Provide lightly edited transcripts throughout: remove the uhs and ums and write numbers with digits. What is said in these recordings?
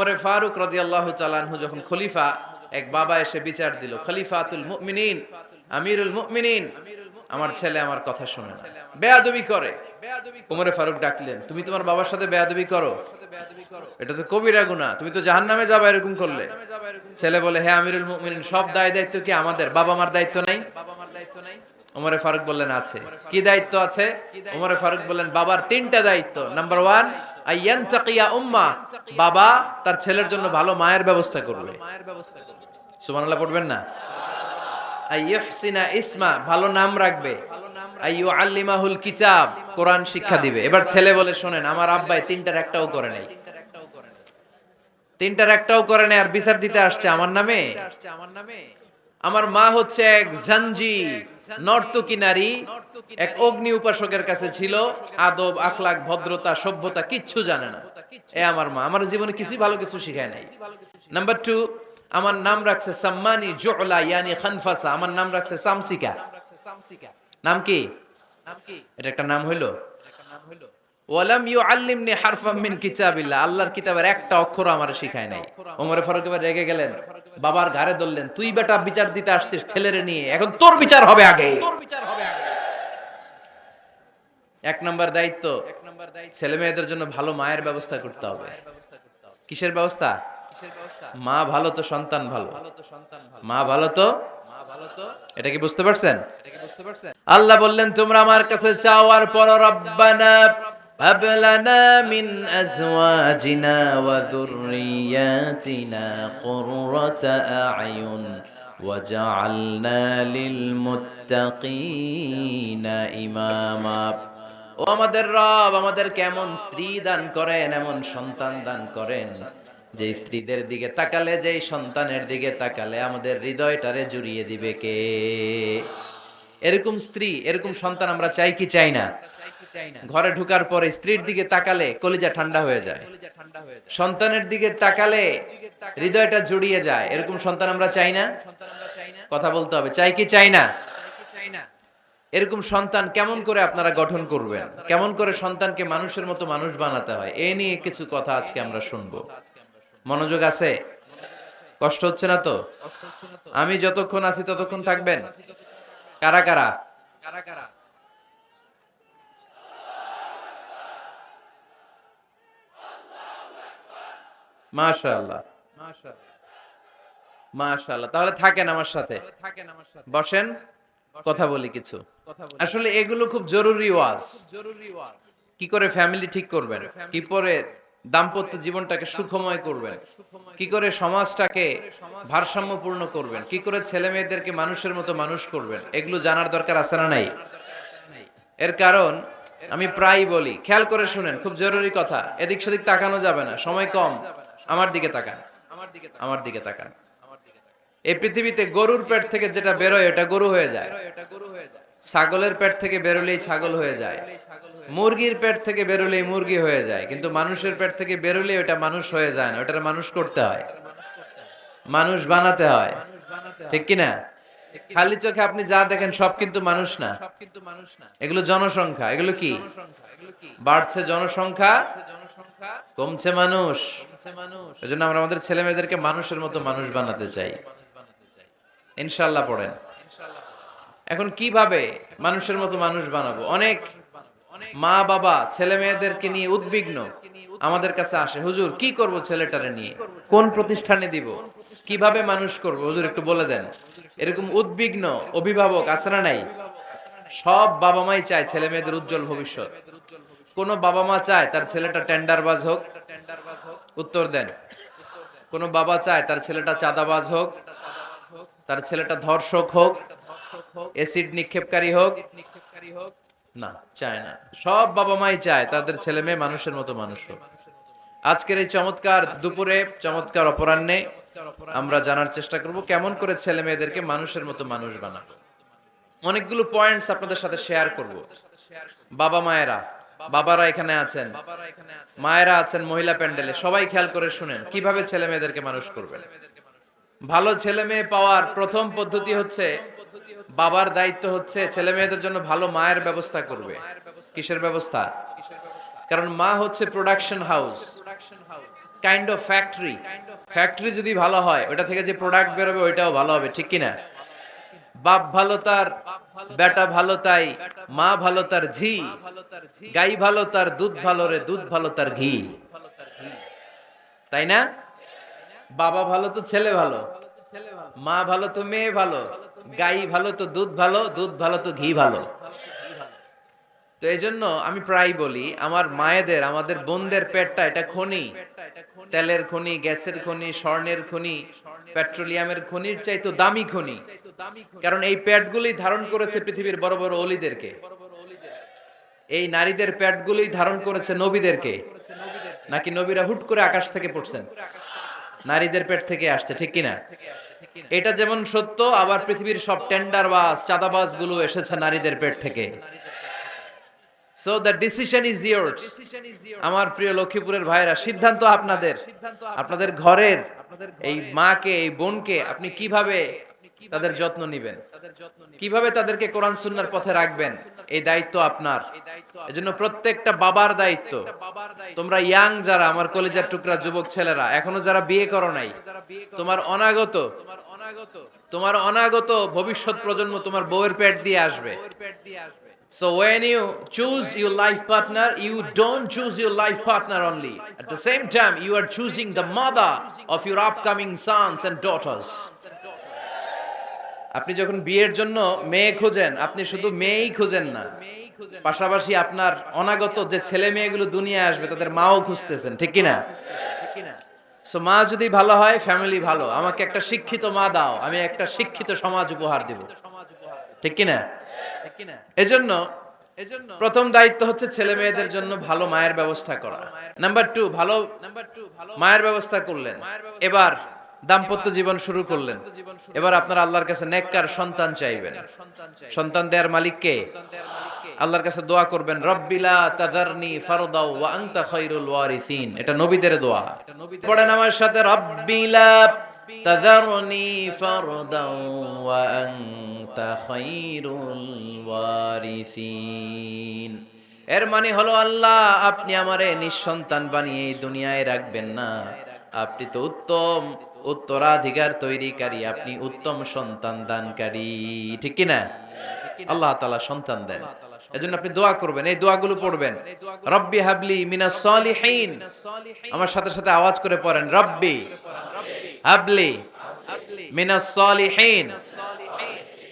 ওমরে ফারুক রাদিয়াল্লাহু তাআলা আনহু যখন খলিফা, এক বাবা এসে বিচার দিল, খলিফাতুল মুমিনিন, আমিরুল মুমিনিন, আমার ছেলে আমার কথা শোনে না, বেয়াদবি করে। ওমরে ফারুক ডাকলেন, তুমি তোমার বাবার সাথে বেয়াদবি করো? এটা তো কবিরা গুনাহ, তুমি তো জাহান্নামে যাবে এরকম করলে। ছেলে বলে, হ্যাঁ আমিরুল মুমিনিন, সব দায় দায়িত্ব কি আমাদের? বাবা মার দায়িত্ব নাই? ওমরে ফারুক বললেন, আছে। কি দায়িত্ব আছে? ওমরে ফারুক বললেন, বাবার তিনটা দায়িত্ব। নাম্বার 1, আইয়ানতাকিয়া উম্মা, বাবা তার ছেলের জন্য ভালো মায়ের ব্যবস্থা করবে। সুবহানাল্লাহ পড়বেন না? আইয়ুহসিনা ইসমা, ভালো নাম রাখবে। আইয়ুআল্লিমাহুল কিতাব, কোরআন শিক্ষা দিবে। এবার ছেলে বলে, শোনেন, আমার আব্বাই তিনটার একটাও করে নাই, তিনটার একটাও করে নাই, আর বিচার দিতে আসছে আমার নামে। আমার মা হচ্ছে এক জাঞ্জি, নর্তকী নারী, এক অগ্নি উপাসকের কাছে ছিল, আদব আখলাক ভদ্রতা সভ্যতা কিচ্ছু জানে না। এ আমার মা, আমার জীবনে কিছুই ভালো কিছু শিখায় নাই। নাম্বার 2, আমার নাম রাখছে সাম্মানি জুলা ইয়ানি খানফাসা, আমার নাম রাখছে সামসিকা। নাম কি? এটা একটা নাম হইলো? ওয়ালাম ইউআল্লিমনি হারফাম মিন কিতাবিল্লাহ, আল্লাহর কিতাবের একটা অক্ষর আমারে শিখায় নাই। ওমর ফারুক এবার রেগে গেলেন, বাবার ঘাড়ে ধরলেন, তুই বেটা বিচার দিতে আসছিস ছেলেরে নিয়ে, এখন তোর বিচার হবে আগে। এক নাম্বার দায়িত্ব, ছেলে মেয়েদের জন্য ভালো মায়ের ব্যবস্থা করতে হবে। কিসের ব্যবস্থা? মা ভালো তো সন্তান ভালো, মা ভালো তো। এটা কি বুঝতে পারছেন? আল্লাহ বললেন, তোমরা আমার কাছে চাওয়ার পর, রব্বানা হাব লানা মিন আজওয়াজিনা ওয়া যুররিয়াতিনা কুররাতা আ'য়ুন ওয়াজআলনা লিল মুত্তাকিনা ইমামা। ও আমাদের রব, আমাদের কেমন স্ত্রী দান করেন, এমন সন্তান দান করেন, যে স্ত্রীদের দিকে তাকালে, যে সন্তানের দিকে তাকালে আমাদের হৃদয়টারে জুড়িয়ে দিবে কে? এরকম স্ত্রী, এরকম সন্তান আমরা চাই কি চাই না? ঘরে ঢোকার পরে স্ত্রীর দিকে তাকালে কলিজা ঠান্ডা হয়ে যায়, সন্তানের দিকে তাকালে হৃদয়টা জুড়িয়ে যায়। এরকম সন্তান আমরা চাই না? কথা বলতে হবে, চাই কি চাই না? এরকম সন্তান কেমন করে আপনারা গঠন করবেন? কেমন করে সন্তানকে মানুষের মতো মানুষ বানাতে হয়, এ নিয়ে কিছু কথা আজকে আমরা শুনবো। মনোযোগ আছে? কষ্ট হচ্ছে না তো? আমি যতক্ষণ আছি ততক্ষণ থাকবেন? কারা কারা? মাশাআল্লাহ, মাশাআল্লাহ। তাহলে থাকেন আমার সাথে, বসেন, কথা বলি কিছু। আসলে এগুলো খুব জরুরি ওয়াজ। কি করে ফ্যামিলি ঠিক করবেন, কি করে দাম্পত্য জীবনটাকে সুখময় করবেন, কি করে সমাজটাকে ভারসাম্যপূর্ণ করবেন, কি করে ছেলে মেয়েদেরকে মানুষের মতো মানুষ করবেন, এগুলো জানার দরকার আছে না নাই? এর কারণ আমি প্রায় বলি, খেয়াল করে শুনেন, খুব জরুরি কথা, এদিক সেদিক তাকানো যাবে না, সময় কম। আমার দিকে তাকান, আমার দিকে তাকান। এই পৃথিবীতে গরুর পেট থেকে যেটা বেরোয় এটা গরু হয়ে যায়, ছাগলের পেট থেকে বেরোলেই ছাগল হয়ে যায়, মুরগির পেট থেকে বেরোলেই মুরগি হয়ে যায়, কিন্তু মানুষের পেট থেকে বেরোলে ওটা মানুষ হয়ে যায় না, ওটার মানুষ করতে হয়, মানুষ বানাতে হয়, ঠিক কিনা? খালি চোখে আপনি যা দেখেন সব কিন্তু মানুষ না, এগুলো জনসংখ্যা। এগুলো কি? বাড়ছে জনসংখ্যা, কমছে মানুষ। এজন্য আমরা আমাদের ছেলে মেয়েদেরকে মানুষের মতো মানুষ বানাতে চাই, ইনশাআল্লাহ। পড়েন। এখন কিভাবে মানুষের মতো মানুষ বানাবো? অনেক মা বাবা ছেলে মেয়েদেরকে নিয়ে উদ্বিগ্ন, আমাদের কাছে আসে, হুজুর কি করব ছেলেটারে নিয়ে, কোন প্রতিষ্ঠানে দিব, কিভাবে মানুষ করব, হুজুর একটু বলে দেন। এরকম উদ্বিগ্ন অভিভাবক আছে না নাই? সব বাবা মাই চায় ছেলে মেয়েদের উজ্জ্বল ভবিষ্যৎ। কোন বাবা মা চায় তার ছেলেটা টেন্ডারবাজ হোক? উত্তর দেন। কোন বাবা চায় তার ছেলেটা চাঁদাবাজ হোক, তার ছেলেটা ধর্ষক হোক, এসিড নিক্ষেপকারী হোক? না, চায় না। সব বাবা মাই চায় তাদের ছেলে মেয়ে মানুষের মতো মানুষ হোক। আজকের এই চমৎকার দুপুরে, চমৎকার অপরাহ্নে আমরা জানার চেষ্টা করব কেমন করে ছেলে মেয়েদেরকে মানুষের মতো মানুষ বানাবো। অনেকগুলো পয়েন্টস আপনাদের সাথে শেয়ার করব। বাবা মায়েরা, বাবারা এখানে আছেন, মায়েরা আছেন মহিলা প্যান্ডেলে, সবাই খেয়াল করে শুনেন কিভাবে ছেলে মেয়েদেরকে মানুষ করবেন। ভালো ছেলে মেয়ে পাওয়ার প্রথম পদ্ধতি হচ্ছে, বাবার দায়িত্ব হচ্ছে ছেলে মেয়েদের জন্য ভালো মায়ের ব্যবস্থা করবে। কিসের ব্যবস্থা? কারণ মা হচ্ছে production house. Kind of factory. Factory যদি ভালো হয়, ওটা থেকে যে প্রোডাক্ট বেরোবে ওইটাও ভালো হবে, ঠিক কিনা? বাপ ভালো তার বেটা ভালো তাই, মা ভালো তার ঝি, গাই ভালো তার দুধ ভালো রে, দুধ ভালো তার ঘি, তাই না? বাবা ভালো তো ছেলে ভালো, মা ভালো তো মেয়ে ভালো, গাই ভালো তো দুধ ভালো, দুধ ভালো তো ঘি ভালো। তো এই জন্য আমি প্রায় বলি, আমার মায়েদের, আমাদের বোনদের পেটটা এটা খনি, তেলের খনি, গ্যাসের খনি, স্বর্ণের খনি, পেট্রোলিয়ামের খনির চাইতো দামি খনি। কারণ এই পেটগুলোই ধারণ করেছে পৃথিবীর বড় বড় অলিদেরকে। এই নারীদের পেটগুলোই ধারণ করেছে নবীদেরকে। নাকি নবীরা হুট করে আকাশ থেকে পড়ছেন? নারীদের পেট থেকে আসছে, ঠিক কিনা? এটা যেমন সত্য, আবার পৃথিবীর সব টেন্ডারবাজ, চাঁদাবাজ গুলো এসেছে নারীদের পেট থেকে। So the decision is yours. আমার প্রিয় লক্ষ্মীপুরের ভাইরা, সিদ্ধান্ত আপনাদের। আপনাদের ঘরের এই মাকে, এই বোনকে আপনি কিভাবে তাদের যত্ন নেবেন, কিভাবে তাদেরকে কোরআন সুন্নাহর পথে রাখবেন, এই দায়িত্ব আপনার। এজন্য প্রত্যেকটা বাবার দায়িত্ব। তোমরা ইয়াং যারা, আমার কলেজের টুকরা যুবক ছেলেরা, এখনো যারা বিয়ে করো নাই, তোমার অনাগত ভবিষ্যৎ প্রজন্ম তোমার বউয়ের পেট দিয়ে আসবে। So when you choose your life partner, you don't choose your life partner only. At the same time, you are choosing the mother of your upcoming sons and daughters. আপনি যখন বিয়ের জন্য মেয়ে খোঁজেন, আপনি শুধু মেয়েই খোঁজেন না, পাশাপাশি আপনার অনাগত যে ছেলে মেয়েগুলো দুনিয়ায় আসবে তাদের মাও খুঁজতেছেন, ঠিক কিনা? সো মা যদি ভালো হয়, ফ্যামিলি ভালো। আমাকে একটা শিক্ষিত মা দাও, আমি একটা শিক্ষিত সমাজ উপহার দিব, ঠিক কিনা? এজন্য প্রথম দায়িত্ব হচ্ছে ছেলে মেয়েদের জন্য ভালো মায়ের ব্যবস্থা করা। নাম্বার 2, ভালো মায়ের ব্যবস্থা করলেন, এবার দাম্পত্য জীবন শুরু করলেন। এবার আপনারা আল্লাহর কাছে নেককার সন্তান চাইবেন। সন্তান দেয়ার মালিক কে? আল্লাহর কাছে দোয়া করবেন, রব্বিলা তাযারনি ফারদাও ওয়া আনতা খায়রুল ওয়ারিসিন। এটা নবীদের দোয়া। পড়েন আমার সাথে, রব্বিলা তাযারনি ফারদাও ওয়া আনতা খায়রুল ওয়ারিসিন। এর মানে হলো, আল্লাহ আপনি আমারে নিঃসন্তান বানিয়ে এই দুনিয়ায় রাখবেন না। আপনি তো উত্তম উত্তরাধিকার তৈরিকারী, আপনি উত্তম সন্তান দানকারী, ঠিক কিনা? আল্লাহ তাআলা সন্তান দেন, এজন্য আপনি দোয়া করবেন, এই দোয়াগুলো পড়বেন। রব্বি হাবলি মিনাস সালিহিন। আমার সাথে সাথে আওয়াজ করে পড়েন, রব্বি হাবলি মিনাস সালিহিন।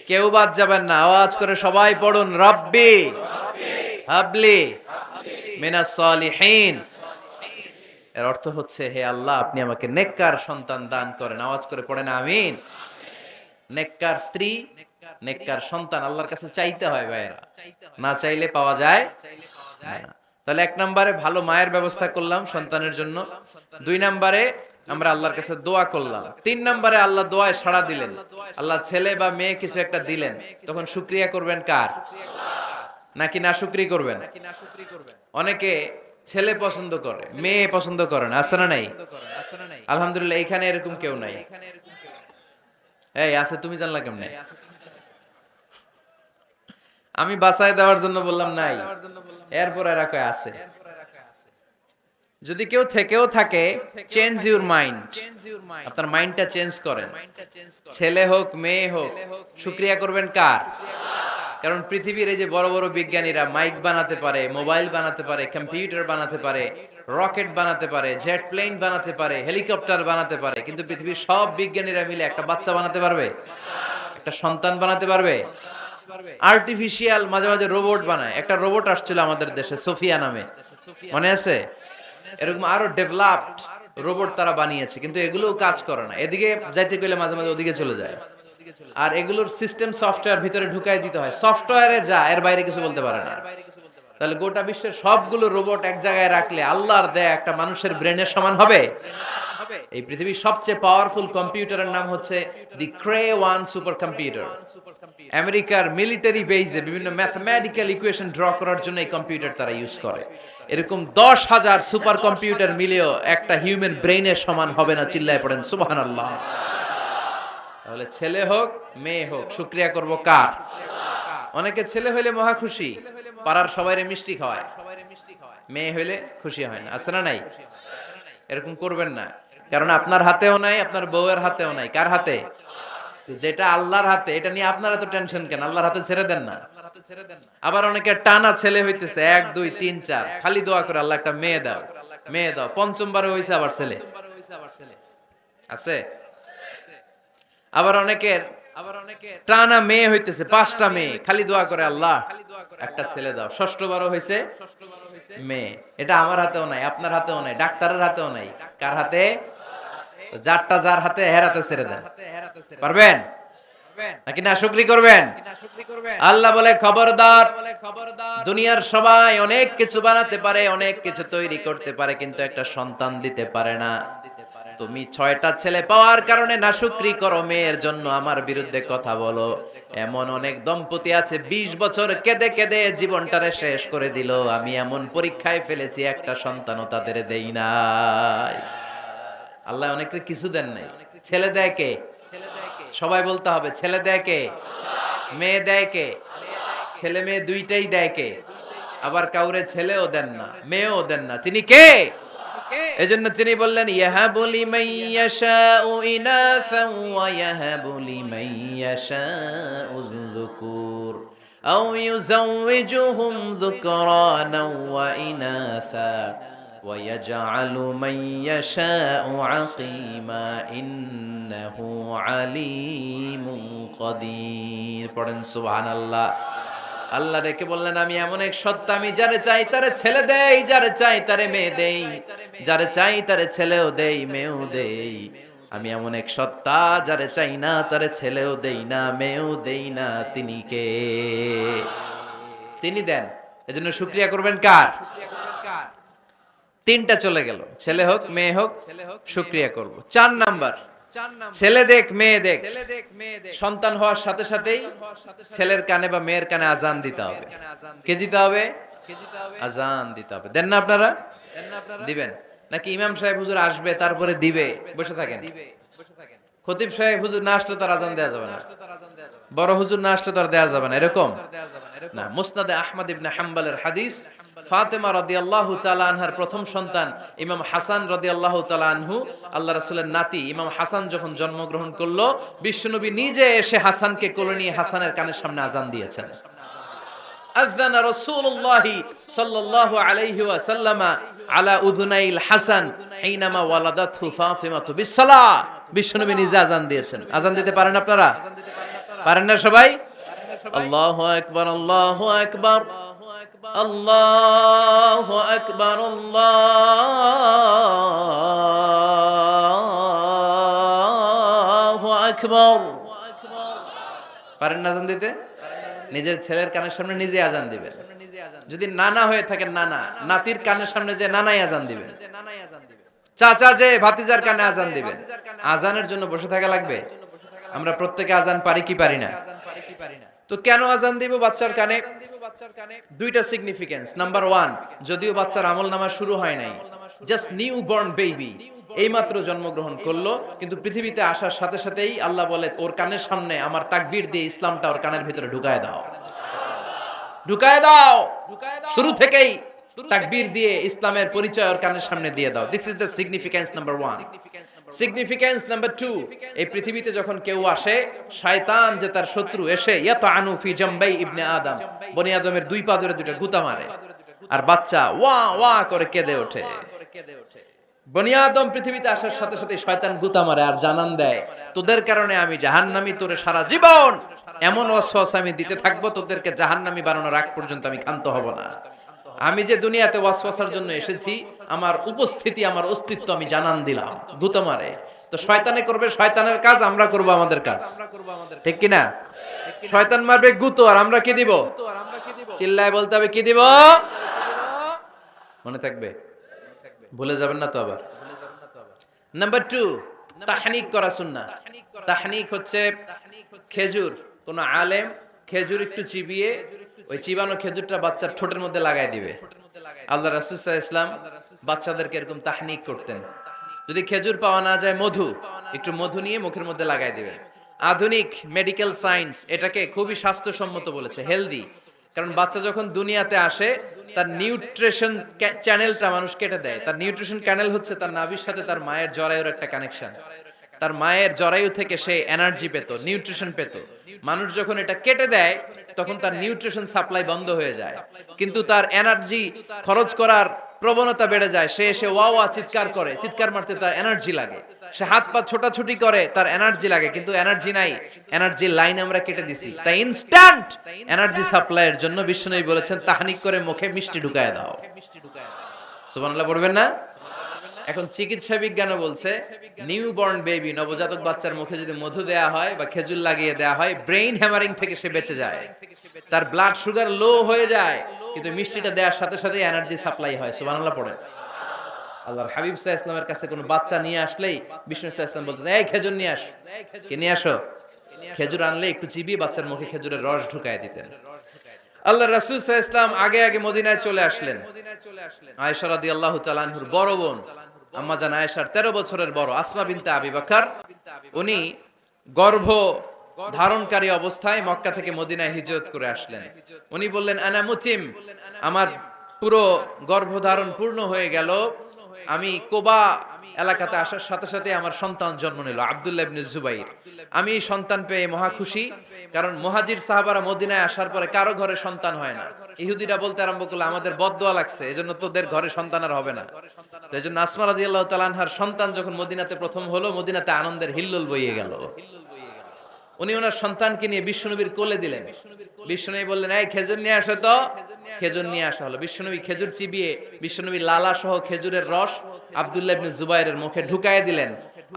কেউ বাদ যাবেন না, আওয়াজ করে সবাই পড়ুন, রব্বি হাবলি মিনাস সালিহিন। এর অর্থ হচ্ছে, হে আল্লাহ আপনি আমাকে নেককার সন্তান দান করেন। আওয়াজ করে পড়েন আমিন। নেককার স্ত্রী, নেককার সন্তান আল্লাহর কাছে চাইতে হয় ভাইয়েরা, না চাইলে পাওয়া যায় না। তাহলে 1 নম্বরে ভালো মায়ের ব্যবস্থা করলাম সন্তানের জন্য। 2 নম্বরে আমরা আল্লাহর কাছে দোয়া করলাম। 3 নম্বরে আল্লাহ দোয়ায় সাড়া দিলেন, আল্লাহ ছেলে বা মেয়ে কিছু একটা দিলেন, তখন শুকরিয়া করবেন কার? নাকি নাশুকরি করবেন? অনেকে ছেলে পছন্দ করে, মেয়ে পছন্দ করে না, আছে না নাই? আলহামদুলিল্লাহ, এখানে এরকম কেউ নাই। এই আছে, তুমি জানলা কেমনে? আমি বাঁচায় দেওয়ার জন্য বললাম নাই, এরপর এরা কয় আছে। যদি কেউ থেকেও থাকে, চেঞ্জ ইউর মাইন্ড, আপনার মাইন্ডটা চেঞ্জ করেন। ছেলে হোক মেয়ে হোক, শুকরিয়া করবেন কার? কারণ পৃথিবীর এই যে বড় বড় বিজ্ঞানীরা মাইক বানাতে পারে, মোবাইল বানাতে পারে, কম্পিউটার বানাতে পারে, রকেট বানাতে পারে, জেট প্লেন বানাতে পারে, হেলিকপ্টার বানাতে পারে, কিন্তু পৃথিবীর সব বিজ্ঞানীরা মিলে একটা বাচ্চা বানাতে পারবে? একটা সন্তান বানাতে পারবে? আর্টিফিশিয়াল মাঝে মাঝে রোবট বানায়। একটা রোবট আসছিল আমাদের দেশে, সোফিয়া নামে, মনে আছে? এরকম আরো ডেভেলপড রোবট তারা বানিয়েছে, কিন্তু এগুলোও কাজ করে না। এদিকে যাইতে গেলে মাঝে মাঝে ওদিকে চলে যায়। আর এগুলোর সিস্টেম সফটওয়্যার ভিতরে ঢুকাই দিতে হয়, সফটওয়্যারে যা, এর বাইরে কিছু বলতে পারে না। তাহলে গোটা বিশ্বের সবগুলো রোবট এক জায়গায় রাখলে আল্লাহর দেয়া একটা মানুষের ব্রেনের সমান হবে? এই পৃথিবীর সবচেয়ে পাওয়ারফুল কম্পিউটারের নাম হচ্ছে দি ক্রে-1 সুপার কম্পিউটার। আমেরিকার মিলিটারি বেজে বিভিন্ন ম্যাথমেটিক্যাল ইকুয়েশন ড্র করার জন্য এই কম্পিউটার তারা ইউজ করে। এরকম 10,000 সুপার কম্পিউটার মিলেও একটা হিউম্যান ব্রেইনের সমান হবে না। চিল্লায় পড়েন সুবহানাল্লাহ। তাহলে ছেলে হোক মেয়ে হোক, শুকরিয়া করব কার? অনেকে ছেলে হইলে মহা খুশি, পাড়ার সবাইরে মিষ্টি খাওয়ায়, মেয়ে হইলে খুশি হয় না, আছে না নাই? এরকম করবেন না, কারণ আপনার হাতেও নাই, আপনার বউয়ের হাতেও নাই। কার হাতে? তো যেটা আল্লাহর হাতে, এটা নিয়ে আপনারা তো টেনশন কেন? আল্লাহর হাতে ছেড়ে দেন না। আবার অনেকে টানা ছেলে হইতেছে 1 2 3 4, খালি দোয়া করে আল্লাহ একটা মেয়ে দাও, মেয়ে দাও। পঞ্চমবারে হইছে আবার ছেলে আছে। আবার অনেকের টানা মেয়ে হইতেছে 5টা মেয়ে, খালি দোয়া করে আল্লাহ একটা ছেলে দাও। ষষ্ঠবারও হইছে মেয়ে। এটা আমার হাতেও নাই, আপনার হাতেও নাই, ডাক্তারের হাতেও নাই। কার হাতে? যারটা যার হাতে, হের হাতে ছেড়ে দেন। পারবেন নাকি না শুকরি করবেন? আল্লাহ বলে খবরদার, দুনিয়ার সবাই অনেক কিছু বানাতে পারে, অনেক কিছু তৈরি করতে পারে, কিন্তু একটা সন্তান দিতে পারে না। তুমি 6টা ছেলে পাওয়ার কারণে না শুকরি করো, মেয়ের জন্য আমার বিরুদ্ধে কথা বলো। এমন অনেক দম্পতি আছে 20 বছর কেঁদে কেঁদে জীবনটারে শেষ করে দিল। আমি এমন পরীক্ষায় ফেলেছি, একটা সন্তানও তাদের দেই নাই। আল্লাহ অনেকের কিছু দেন নাই। ছেলে দেয় কে? সবাই বলতে হবে, ছেলে দেয় কে? মেয়ে দেয় কে? ছেলে মেয়ে দুইটাই দেয় কে? আবার কাউরে ছেলেও দেন না, মেয়েও দেন না। তিনি কে? এজন্য তিনি বললেন, ইয়াহাবু লিমান ইয়াশাউ ইনাসান ওয়া ইয়াহাবু লিমান ইয়াশাউ যুকুর আও ইউযাওয়িজুহুম যুকরানাও ওয়া ইনাসা ওয়া ইয়াজআলু মান ইয়াশাউ আকিমা ইন্নাহু আলীমুন কাদির। পড়েন সুবহানাল্লাহ। আল্লাহ ডেকে বললেন, আমি এমন এক সত্তা, আমি যারে চাই তারে ছেলে দেই, যারে চাই তারে মেয়ে দেই, যারে চাই তারে ছেলেও দেই, মেয়েও দেই। আমি এমন এক সত্তা, যারে চাই না তারে ছেলেও দেই না, মেয়েও দেই না। তিনি কে? তিনি দেন। এজন্য শুকরিয়া করবেন কার? 3টা চলে গেল, ছেলে হোক মেয়ে হোক, শুকরিয়া করব। 4 নাম্বার, ছেলে দেখ মেয়ে দেখ, সন্তান হওয়ার সাথে সাথেই ছেলের কানে বা মেয়ের কানে আজান দিতে হবে। কে দিতে হবে? আজান দিতে হবে। দেন না আপনারা? দিবেন নাকি ইমাম সাহেব হুজুর আসবে তারপরে দিবে? বসে থাকেন। খতিব সাহেব হুজুর না আসলে তার আজান দেয়া যাবে না, বড় হুজুর না আসলে তার দেয়া যাবে না, এরকম না। মুসনাদে আহমদ ইবনে হাম্বলের হাদিস, ফাতেমা রাদিয়াল্লাহু তাআলা আনহার প্রথম সন্তান ইমাম হাসান রাদিয়াল্লাহু তাআলা আনহু, আল্লাহ রাসূলের নাতি ইমাম হাসান যখন জন্মগ্রহণ করলো, বিশ্বনবী নিজে এসে হাসানকে কোলে নিয়ে হাসানের কানের সামনে আজান দিয়েছেন। আযানা রাসূলুল্লাহ সাল্লাল্লাহু আলাইহি ওয়াসাল্লাম আলা উযুনাইল হাসান হিনামা ওয়ালাদাতহু ফাতিমাতু বিসসালাহ। বিশ্বনবী নিজে আজান দিয়েছেন। আজান দিতে পারেন আপনারা? পারেন না সবাই? আল্লাহু আকবার, আল্লাহু আকবার, আল্লাহু আকবার, আল্লাহু আকবার। পারেন না আজান দিতে? নিজের ছেলের কানের সামনে নিজে আজান দিবেন। যদি নানা হয়ে থাকেন, নানা নাতির কানের সামনে যে নানাই আজান দিবেন, চাচা যে ভাতিজার কানে আজান দিবেন। আজানের জন্য বসে থাকা লাগবে? আমরা প্রত্যেকে আজান পারি কি পারি না? তো কেন আজান দিব বাচ্চার কানে? 2টা সিগনিফিকেন্স। নাম্বার 1, যদিও বাচ্চার আমলনামা শুরু হয় নাই, জাস্ট নিউ বর্ন বেবি, এইমাত্র জন্মগ্রহণ করলো, কিন্তু পৃথিবীতে আসার সাথে সাথেই আল্লাহ বলে, ওর কানের সামনে আমার তাকবীর দিয়ে ইসলামটা ওর কানের ভিতরে ঢুকায় দাও, ঢুকায় দাও। শুরু থেকেই তাকবীর দিয়ে ইসলামের পরিচয় ওর কানের সামনে দিয়ে দাও। This is the significance number 1। Significance number 2, এই পৃথিবীতে যখন কেউ আসে, শয়তান যে তার শত্রু, এসে ইয়াতানু ফি জামবাই ইবনে আদম, বনি আদমের 2 পা ধরে 2টা গুতা মারে, আর বাচ্চা ওয়া ওয়া করে কেঁদে ওঠে। বনি আদম পৃথিবীতে আসার সাথে সাথে শয়তান গুতা মারে আর জানান দেয়, তোদের কারণে আমি জাহান্নামী, তোরে সারা জীবন এমন ওয়াসওয়াসা আমি দিতে থাকবো, তোদেরকে জাহান্নামী বানানোর আগ পর্যন্ত আমি ক্ষান্ত হব না। আমি যে দুনিয়াতে ওয়াসওয়াসার জন্য এসেছি, আমার উপস্থিতি, আমার অস্তিত্ব আমি জানান দিলাম। গুতা মারে। তো শয়তানে করবে শয়তানের কাজ, আমরা করব আমাদের কাজ, ঠিক কি না? শয়তান মারবে গুতো, আর আমরা কি দিব? চিল্লায় বলতে হবে, কি দিব? মনে থাকবে, ভুলে যাবেন না তো আবার। নাম্বার 2, তাহনিক করা সুন্নাহ। তাহনিক হচ্ছে খেজুর, কোন আলেম খেজুর একটু চিবিয়ে ওই চিবানো খেজুরটা বাচ্চার ঠোঁটের মধ্যে লাগাই দিবে। আল্লাহ রাসূল সাল্লাল্লাহু আলাইহি ওয়াসাল্লাম বাচ্চাদেরকে এরকম তাহনিক করতেন। যদি খেজুর পাওয়া না যায়, মধু, একটু মধু নিয়ে মুখের মধ্যে লাগাই দিবে। আধুনিক মেডিকেল সায়েন্স এটাকে খুবই স্বাস্থ্যসম্মত বলেছে, হেলদি। কারণ বাচ্চা যখন দুনিয়াতে আসে, তার নিউট্রিশন চ্যানেলটা মানুষ কেটে দেয়। তার নিউট্রিশন চ্যানেল হচ্ছে তার নাভির সাথে তার মায়ের জরায়ুর একটা কানেকশন। তার মায়ের জরায়ু থেকে সে এনার্জি পেত, নিউট্রিশন পেত। মানুষ যখন এটা কেটে দেয় তখন তার নিউট্রিশন সাপ্লাই বন্ধ হয়ে যায়, কিন্তু তার এনার্জি খরচ করার প্রবণতা বেড়ে যায়। সে এসে ওয়া ওয়া চিৎকার করে, চিৎকার মারতে তার এনার্জি লাগে। সে হাত পা ছোটাছুটি করে, তার এনার্জি লাগে, কিন্তু এনার্জি নাই। এনার্জির লাইন আমরা কেটে দিছি। তাই ইনস্ট্যান্ট এনার্জি সাপ্লাইয়ের জন্য বিশ্বনবী বলেছেন তাহনিক করে মুখে মিষ্টি ঢুকায় দাও। সুবহানাল্লাহ পড়বেন না? এখন চিকিৎসা বিজ্ঞানও বলছে নিউবর্ন বেবি, নবজাতক বাচ্চার মুখে যদি মধু দেয়া হয় বা খেজুর লাগিয়ে দেয়া হয়, ব্রেইন হ্যামারিং থেকে সে বেঁচে যায়। তার ব্লাড সুগার লো হয়ে যায়, কিন্তু মিষ্টিটা দেওয়ার সাথে সাথে এনার্জি সাপ্লাই হয়। সুবহানাল্লাহ পড়েন। আল্লাহর হাবিব সাল্লাল্লাহু আলাইহি ওয়াসাল্লামের কাছে কোনো বাচ্চা নিয়ে আসলেই বিষ্ণু সাল্লাল্লাহু আলাইহি ওয়াসাল্লাম বলতেন, এই খেজুর নিয়ে আস। কে নিয়ে আসো? খেজুর আনলে একটু চিবিয়ে বাচ্চার মুখে খেজুরের রস ঢুকায় দিতেন। আল্লাহর রাসূল সাল্লাল্লাহু আলাইহি ওয়াসাল্লাম আগে আগে মদিনায় চলে আসলেন। আয়েশা রাদিয়াল্লাহু তাআলা আনহুর বড় বোন আম্মা জান আয়েশার 13 বছরের বড় আসমা বিনতে আবি বকর, উনি গর্ভ ধারণকারী অবস্থায় মক্কা থেকে মদিনায় হিজরত করে আসলেন। উনি বললেন আনা মুতিম, আমার পুরো গর্ভধারণ পূর্ণ হয়ে গেল, আমি কোবা এলাকাতে আসার সাথে সাথে আমার সন্তান জন্ম নিল, আব্দুল্লাহ ইবনে জুবাইর। আমি এই সন্তান পেয়ে মহা খুশি, কারণ মুহাজির সাহাবারা মদিনায় আসার পরে কারো ঘরে সন্তান হয় না। ইহুদিরা বলতে আরম্ভ করলো আমাদের বদদোয়া লাগছে, এজন্য তোদের ঘরে সন্তান আর হবে না। তো এজন্য আসমা রাদিয়াল্লাহু তাআলা আনহার সন্তান যখন মদিনাতে প্রথম হলো, মদিনাতে আনন্দের হিল্লোল বইয়ে গেল। উনি ওনার সন্তানকে নিয়ে বিশ্বনবীর কোলে দিলেন। বিশ্বনবী বললেন, এই খেজুর নিয়ে আসো তো। খেজুর নিয়ে আসা হলো। বিশ্বনবী খেজুর চিবিয়ে বিশ্বনবী লালা সহ খেজুরের রস আব্দুল্লাহ ইবনে জুবাইরের মুখে ঢুকায় দিলেন।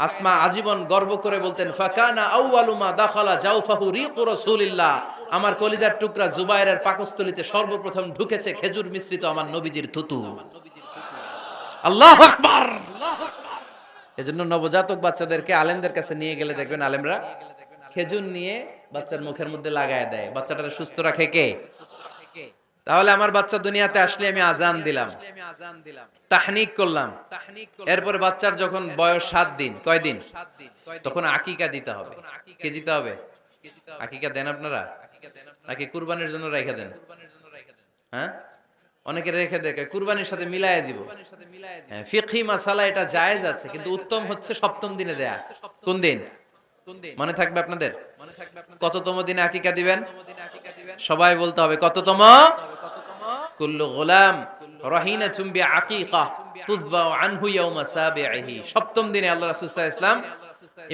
আসমা আজীবন গর্ব করে বলতেন, ফাকানা আউয়ালু মা দাখালা জাওফাহু রিকু রাসূলিল্লাহ, আমার কলিজার টুকরা জুবাইরের পাকস্থলীতে সর্বপ্রথম ঢুকেছে খেজুর মিশ্রিত আমার নবীজির থুতু। আল্লাহু আকবার। এজন্য নবজাতক বাচ্চাদেরকে আলেমদের কাছে নিয়ে গেলে দেখবেন আলেমরা খেজুর নিয়ে বাচ্চার মুখের মধ্যে লাগায় দেয়। বাচ্চাটাকে সুস্থ রাখে কে? তাহলে আমার বাচ্চা দুনিয়াতে আসলে আমি আজান দিলাম, তাহনিক করলাম, এরপর বাচ্চার যখন বয়স 7 দিন, কয় দিন, তখন আকিকা দিতে হবে। কে দিতে হবে? আকিকা দেন আপনারা নাকি কুরবানির জন্য রেখে দেন? হ্যাঁ, অনেকে রেখে দেখে কুরবানির সাথে মিলায়ে দিব। ফিকহি মাসালা এটা জায়েজ আছে, কিন্তু উত্তম হচ্ছে 7ম দিনে দেয়া। কোন দিন মনে থাকবে আপনাদের? কততম দিনে আকিকা দিবেন? সবাই বলতে হবে কততম? কুল্লু গোলাম রাহিনাতুম বিআকিকা তুযবা আনহু ইয়াওমা সাবিহি। 7ম দিনে আল্লাহ রাসূল সাল্লাল্লাহু আলাইহি ওয়াসাল্লাম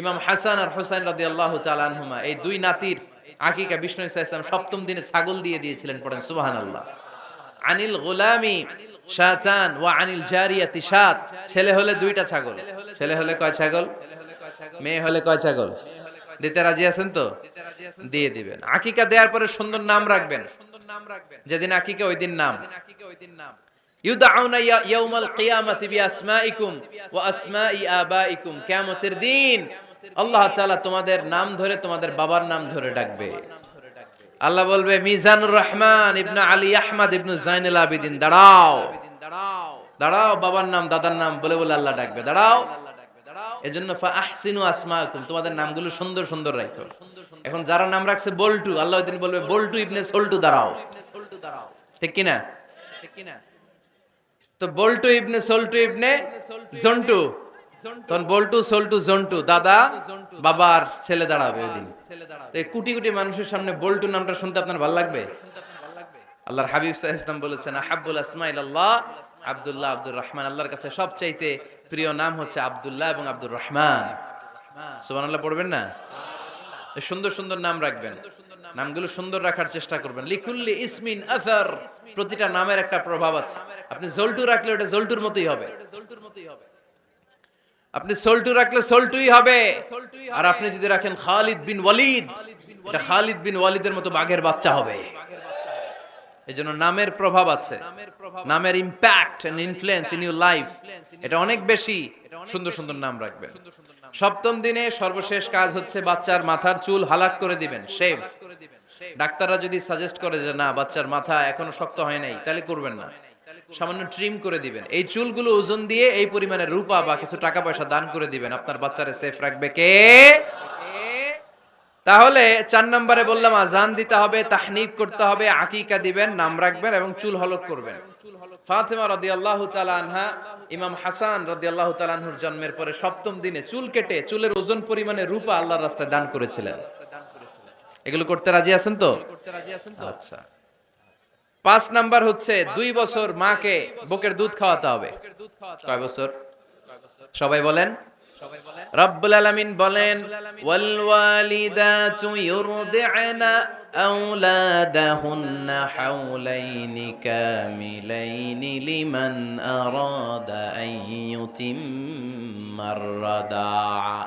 ইমাম হাসান আর হুসাইন রাদিয়াল্লাহু তাআলা আনহুমা, এই দুই নাতির আকিকা বিষ্ণু সাল্লাল্লাহু আলাইহি ওয়াসাল্লাম 7ম দিনে ছাগল দিয়ে দিয়েছিলেন। পড়েন সুবহানাল্লাহ। আনিল গোলামি শাতান ওয়া আনিল জারিয়াতি শাত। ছেলে হলে 2টা ছাগল, ছেলে হলে কয় ছাগল, মেয়ে হলে কয় ছাগল? দিতে রাজি আছেন তো? দিয়ে দিবেন। আকিকা দেওয়ার পরে সুন্দর নাম রাখবেন। যেদিন আকিকা ওই দিন নাম। ইউদাউনা ইয়াউমাল কিয়ামাতি বিআসমাইকুম ওয়া আসমাই আবাইকুম। কিয়ামতের দিন আল্লাহ তাআলা তোমাদের নাম ধরে তোমাদের বাবার নাম ধরে ডাকবে। আল্লাহ বলবে মিজানুর রহমান ইবনে আলী আহমদ ইবনে জাইনুল আবিদিন, দাঁড়াও দাঁড়াও, বাবার নাম দাদার নাম বলে বলে আল্লাহ ডাকবে, দাঁড়াও। এজন্য ফাহসিনু আসমাকুম, তোমাদের নামগুলো সুন্দর সুন্দর রাখো। এখন যারা নাম রাখছে বল্টু, আল্লাহ ওই দিন বলবে বল্টু ইবনে সল্টু, দাঁড়াও। ঠিক কি না? তো বল্টু ইবনে সল্টু ইবনে জন্টু, তখন বল্টু সল্টু জন্টু, দাদা বাবার ছেলে দাঁড়াবে ওই দিন। তো এই কোটি কোটি মানুষের সামনে বল্টু নামটা শুনতে আপনার ভালো লাগবে? আল্লাহর হাবিব সাল্লাল্লাহু আলাইহি ওয়াসাল্লাম বলেছেন আহাব্বুল আসমাইল্লাহ আব্দুল্লাহ আব্দুর রহমান। আল্লাহর কাছে সবচাইতে প্রিয় নাম হচ্ছে আব্দুল্লাহ এবং আব্দুর রহমান। সুবহানাল্লাহ পড়বেন না? সুন্দর সুন্দর নাম রাখবেন, নামগুলো সুন্দর রাখার চেষ্টা করবেন। লিকুল্লি ইসমিন আসার, প্রতিটা নামের একটা প্রভাব আছে। আপনি জল্টু রাখলে ওটা জল্টুর মতোই হবে, আপনি সল্টু রাখলে সল্টুই হবে। আর আপনি যদি রাখেন খালিদ বিন ওয়ালিদ, এটা খালিদ বিন ওয়ালিদের মতো বাঘের বাচ্চা হবে। এজন্য নামের প্রভাব আছে, নামের impact and influence in your life এটা অনেক বেশি। সুন্দর সুন্দর নাম রাখবেন। 7ম দিনে সর্বশেষ কাজ হচ্ছে বাচ্চার মাথার চুল হালাক করে দিবেন, শেভ। ডাক্তাররা যদি সাজেস্ট করে যে না বাচ্চার মাথা এখনো শক্ত হয় নাই, তাহলে করবেন না, সামান্য ট্রিম করে দিবেন। এই চুলগুলো ওজন দিয়ে এই পরিমাণে রূপা বা কিছু টাকা পয়সা দান করে দিবেন। আপনার বাচ্চারে সেফ রাখবে কে? তাহলে 4 নম্বরে বললাম আজান দিতে হবে, তাহনিক করতে হবে, আকিকা দিবেন, নাম রাখবেন এবং চুল হলক করবেন। ফাতেমা রাদিয়াল্লাহু তাআলা আনহা ইমাম হাসান রাদিয়াল্লাহু তাআলা আনহুর জন্মের পরে 7ম দিনে চুল কেটে চুলের ওজন পরিমাণে রূপা আল্লাহর রাস্তায় দান করেছিলেন। এগুলো করতে রাজি আছেন তো? আচ্ছা। 5 নাম্বার হচ্ছে 2 বছর মাকে বুকের দুধ খাওয়াতে হবে। কয় বছর? সবাই বলেন। রব্বুল আলামিন বলেন ওয়াল ওয়ালিদাতু ইউরদি'না আওলাদাহুন্না হাওলাইনি কামিলাইনি লিমান আরাদা আন ইউতিম্মার রাদা'a।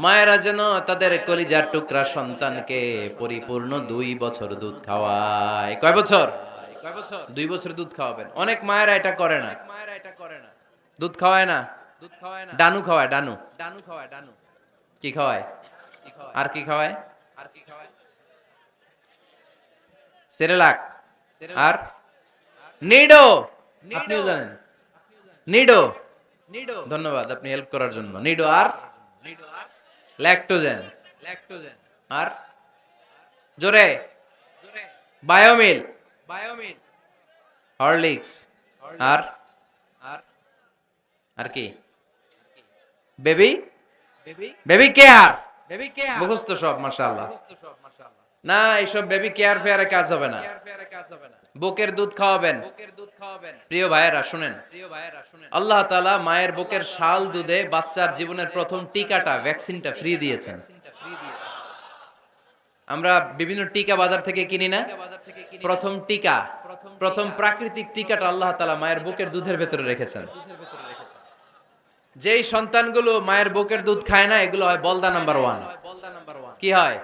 মায়েরা যেন তাদের কলিজার টুকরা সন্তানকে পরিপূর্ণ 2 বছর দুধ খাওয়ায়। কয় বছর? 2 বছর দুধ খাওয়াবেন। অনেক মায়েরা এটা করে না, দুধ খাওয়ায় না, ডানু খাওয়ায়, ডানু কি খাওয়ায়? আর কি খাওয়ায়? সেরেলাক আর নিডো। আপনিও জানেন নিডো? ধন্যবাদ আপনি হেল্প করার জন্য। নিডো আর ল্যাকটোজেন আর জোরে বায়োমিল, হরলিক্স আর আর কি? Baby care. মুখস্থ সব মাশাআল্লাহ। না এইসব বেবি কেয়ার ফেয়ারে কাজ হবে না। বুকের দুধ খাওয়াবেন। প্রিয় ভাইয়েরা শুনেন, আল্লাহ তাআলা মায়ের বুকের শাল দুধে বাচ্চার জীবনের প্রথম টিকাটা, ভ্যাকসিনটা ফ্রি দিয়েছেন। আমরা বিভিন্ন টিকা বাজার থেকে কিনি না? প্রথম টিকা, প্রথম প্রাকৃতিক টিকাটা আল্লাহ তাআলা মায়ের বুকের দুধের ভেতরে রেখেছেন। যেই সন্তানগুলো মায়ের বুকের দুধ খায় না, এগুলো হয় বলদা নাম্বার 1। কি হয়?